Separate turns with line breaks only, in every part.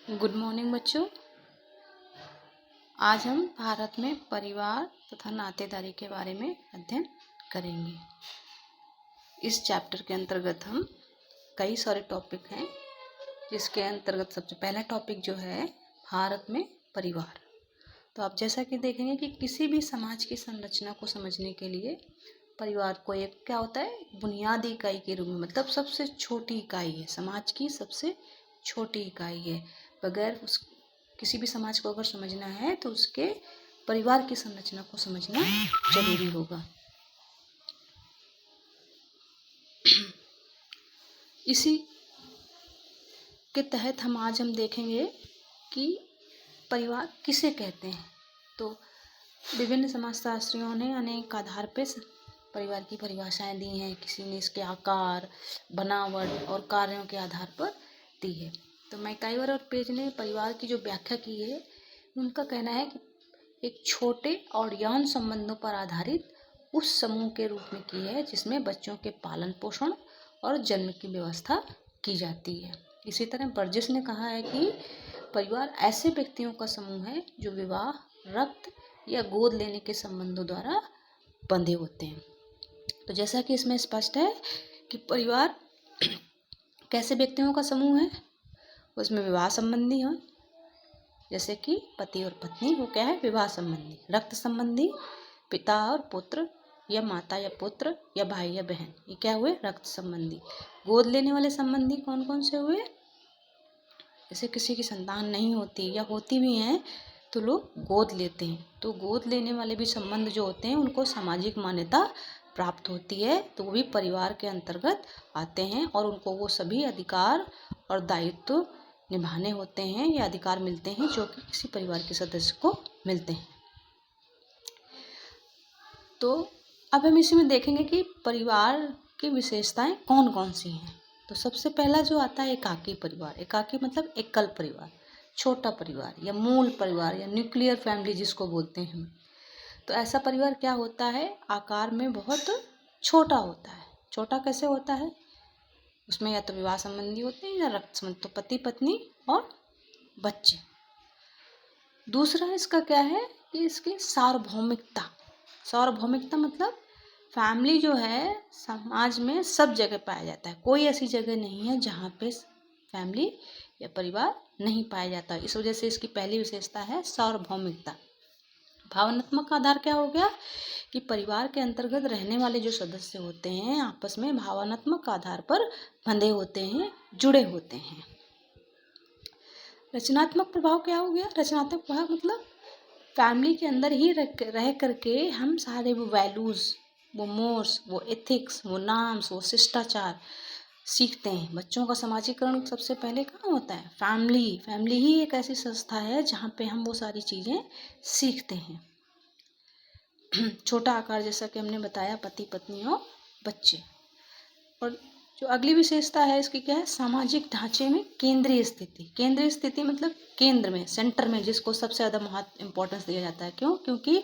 Good morning बच्चों। आज हम भारत में परिवार तथा नातेदारी के बारे में अध्ययन करेंगे। इस चैप्टर के अंतर्गत हम कई सारे टॉपिक हैं, जिसके अंतर्गत सबसे पहला टॉपिक जो है भारत में परिवार। तो आप जैसा कि देखेंगे कि किसी भी समाज की संरचना को समझने के लिए परिवार को एक क्या होता है, बुनियादी इकाई के रूप में, मतलब सबसे छोटी इकाई है, समाज की सबसे छोटी इकाई है। बगैर उस किसी भी समाज को अगर समझना है तो उसके परिवार की संरचना को समझना जरूरी होगा। इसी के तहत आज हम देखेंगे कि परिवार किसे कहते हैं। तो विभिन्न समाजशास्त्रियों ने अनेक आधार पर परिवार की परिभाषाएं दी हैं। किसी ने इसके आकार, बनावट और कार्यों के आधार पर दी है। तो मैकाइवर और पेज ने परिवार की जो व्याख्या की है, उनका कहना है कि एक छोटे और यौन संबंधों पर आधारित उस समूह के रूप में की है जिसमें बच्चों के पालन पोषण और जन्म की व्यवस्था की जाती है। इसी तरह बर्जेस ने कहा है कि परिवार ऐसे व्यक्तियों का समूह है जो विवाह, रक्त या गोद लेने के संबंधों द्वारा बंधे होते हैं। तो जैसा कि इसमें स्पष्ट है कि परिवार कैसे व्यक्तियों का समूह है, उसमें विवाह संबंधी हो, जैसे कि पति और पत्नी, वो क्या है, विवाह संबंधी। रक्त संबंधी, पिता और पुत्र या माता या पुत्र या भाई या बहन, ये क्या हुए, रक्त संबंधी। गोद लेने वाले संबंधी कौन कौन से हुए, जैसे किसी की संतान नहीं होती या होती भी हैं तो लोग गोद लेते हैं। तो गोद लेने वाले भी संबंध जो होते हैं उनको सामाजिक मान्यता प्राप्त होती है, तो वो भी परिवार के अंतर्गत आते हैं और उनको वो सभी अधिकार और दायित्व निभाने होते हैं या अधिकार मिलते हैं जो कि किसी परिवार के सदस्य को मिलते हैं। तो अब हम इसी में देखेंगे कि परिवार की विशेषताएं कौन कौन सी हैं। तो सबसे पहला जो आता है एकाकी परिवार। एकाकी मतलब एकल परिवार, छोटा परिवार या मूल परिवार या न्यूक्लियर फैमिली जिसको बोलते हैं हम। तो ऐसा परिवार क्या होता है, आकार में बहुत छोटा होता है। छोटा कैसे होता है, उसमें या तो विवाह संबंधी होते हैं या रक्त संबंधी, तो पति पत्नी और बच्चे। दूसरा इसका क्या है कि इसकी सार्वभौमिकता। सार्वभौमिकता मतलब फैमिली जो है समाज में सब जगह पाया जाता है। कोई ऐसी जगह नहीं है जहाँ पे फैमिली या परिवार नहीं पाया जाता। इस वजह से इसकी पहली विशेषता है सार्वभौमिकता। भावनात्मक आधार क्या हो गया कि परिवार के अंतर्गत रहने वाले जो सदस्य होते हैं आपस में भावनात्मक आधार पर बंधे होते हैं, जुड़े होते हैं। रचनात्मक प्रभाव क्या हो गया, रचनात्मक प्रभाव मतलब फैमिली के अंदर ही रह करके हम सारे वो वैल्यूज़, वो मोर्स, वो एथिक्स, वो नाम्स, वो शिष्टाचार सीखते हैं। बच्चों का समाजीकरण सबसे पहले कहाँ होता है, फैमिली। फैमिली ही एक ऐसी संस्था है जहाँ पे हम वो सारी चीज़ें सीखते हैं। छोटा आकार जैसा कि हमने बताया, पति पत्नी और बच्चे। और जो अगली विशेषता है इसकी क्या है, सामाजिक ढांचे में केंद्रीय स्थिति। केंद्रीय स्थिति मतलब केंद्र में, सेंटर में, जिसको सबसे ज़्यादा महत्व इम्पोर्टेंस दिया जाता है। क्यों, क्योंकि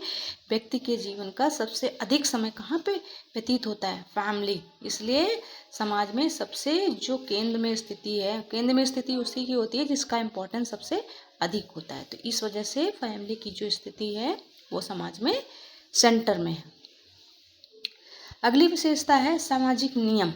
व्यक्ति के जीवन का सबसे अधिक समय कहाँ पे व्यतीत होता है, फैमिली। इसलिए समाज में सबसे जो केंद्र में स्थिति है, केंद्र में स्थिति उसी की होती है जिसका इम्पोर्टेंस सबसे अधिक होता है। तो इस वजह से फैमिली की जो स्थिति है वो समाज में सेंटर में है। अगली विशेषता है सामाजिक नियम।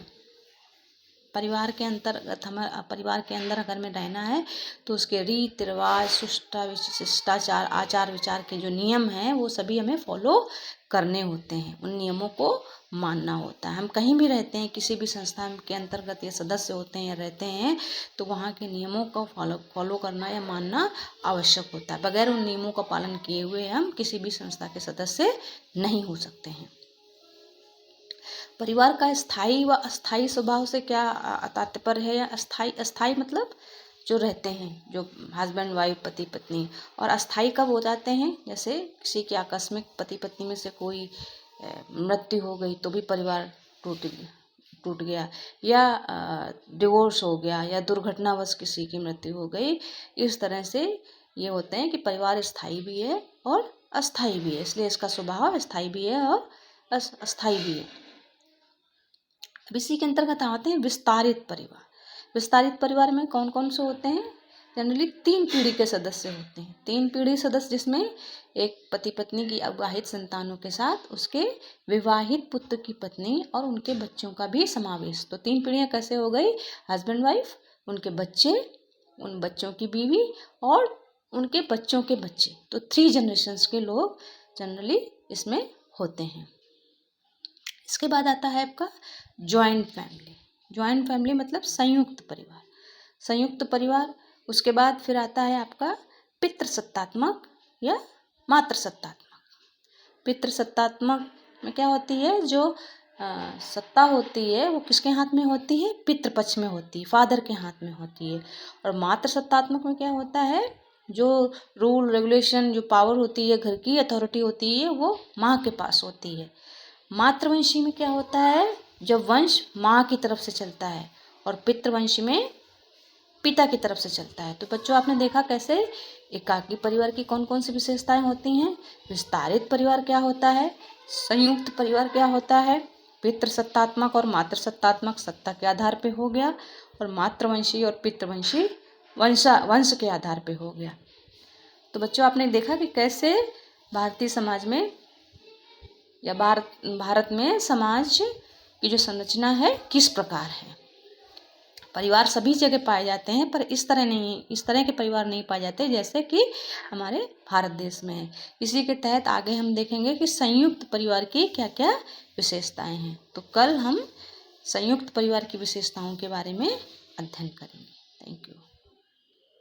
परिवार के अंतर्गत हमें, परिवार के अंदर अगर में रहना है तो उसके रीति रिवाज, शिष्टाचार, आचार विचार के जो नियम हैं वो सभी हमें फॉलो करने होते हैं। उन नियमों को मानना होता है। हम कहीं भी रहते हैं, किसी भी संस्था के अंतर्गत या सदस्य होते हैं या रहते हैं, तो वहाँ के नियमों को फॉलो करना या मानना आवश्यक होता है। बगैर उन नियमों का पालन किए हुए हम किसी भी संस्था के सदस्य नहीं हो सकते हैं। परिवार का स्थायी व अस्थायी स्वभाव से क्या तात्पर्य है, या अस्थायी, अस्थायी मतलब जो रहते हैं, जो हस्बैंड वाइफ, पति पत्नी। और अस्थायी कब हो जाते हैं, जैसे किसी की आकस्मिक पति पत्नी में से कोई मृत्यु हो गई तो भी परिवार टूट गया, या डिवोर्स हो गया, या दुर्घटनावश किसी की मृत्यु हो गई। इस तरह से ये होते हैं कि परिवार स्थायी भी है और अस्थायी भी है। इसलिए इसका स्वभाव स्थायी भी है और अस्थायी भी है। अब इसी के अंतर्गत आते हैं विस्तारित परिवार। विस्तारित परिवार में कौन कौन से होते हैं, जनरली 3 पीढ़ी के सदस्य होते हैं। 3 पीढ़ी सदस्य जिसमें एक पति पत्नी की अविवाहित संतानों के साथ उसके विवाहित पुत्र की पत्नी और उनके बच्चों का भी समावेश। तो 3 पीढ़ियाँ कैसे हो गई? हस्बैंड वाइफ, उनके बच्चे, उन बच्चों की बीवी और उनके बच्चों के बच्चे। तो 3 जनरेशन्स के लोग जनरली इसमें होते हैं। इसके बाद आता है आपका जॉइंट फैमिली। जॉइंट फैमिली मतलब संयुक्त परिवार। संयुक्त परिवार। उसके बाद फिर आता है आपका पितृसत्तात्मक या मातृसत्तात्मक। पितृसत्तात्मक में क्या होती है? जो सत्ता होती है वो किसके हाथ में होती है? पितृपक्ष में होती है, फादर के हाथ में होती है। और मातृसत्तात्मक में क्या होता है? जो रूल रेगुलेशन, जो पावर होती है, घर की अथॉरिटी होती है, वो माँ के पास होती है। मातृवंशी में क्या होता है? जब वंश माँ की तरफ से चलता है और पितृवंशी में पिता की तरफ से चलता है। तो बच्चों आपने देखा कैसे एकाकी परिवार की कौन कौन सी विशेषताएं होती हैं। विस्तारित परिवार क्या होता है, संयुक्त परिवार क्या होता है, पितृसत्तात्मक और मातृसत्तात्मक सत्ता के आधार पे हो गया, और मातृवंशी और पितृवंशी वंश के आधार पे हो गया। तो बच्चों आपने देखा कि कैसे भारतीय समाज में या भारत में समाज की जो संरचना है किस प्रकार है। परिवार सभी जगह पाए जाते हैं, पर इस तरह के परिवार नहीं पाए जाते जैसे कि हमारे भारत देश में है। इसी के तहत आगे हम देखेंगे कि संयुक्त परिवार की क्या क्या विशेषताएं हैं। तो कल हम संयुक्त परिवार की विशेषताओं के बारे में अध्ययन करेंगे। Thank you.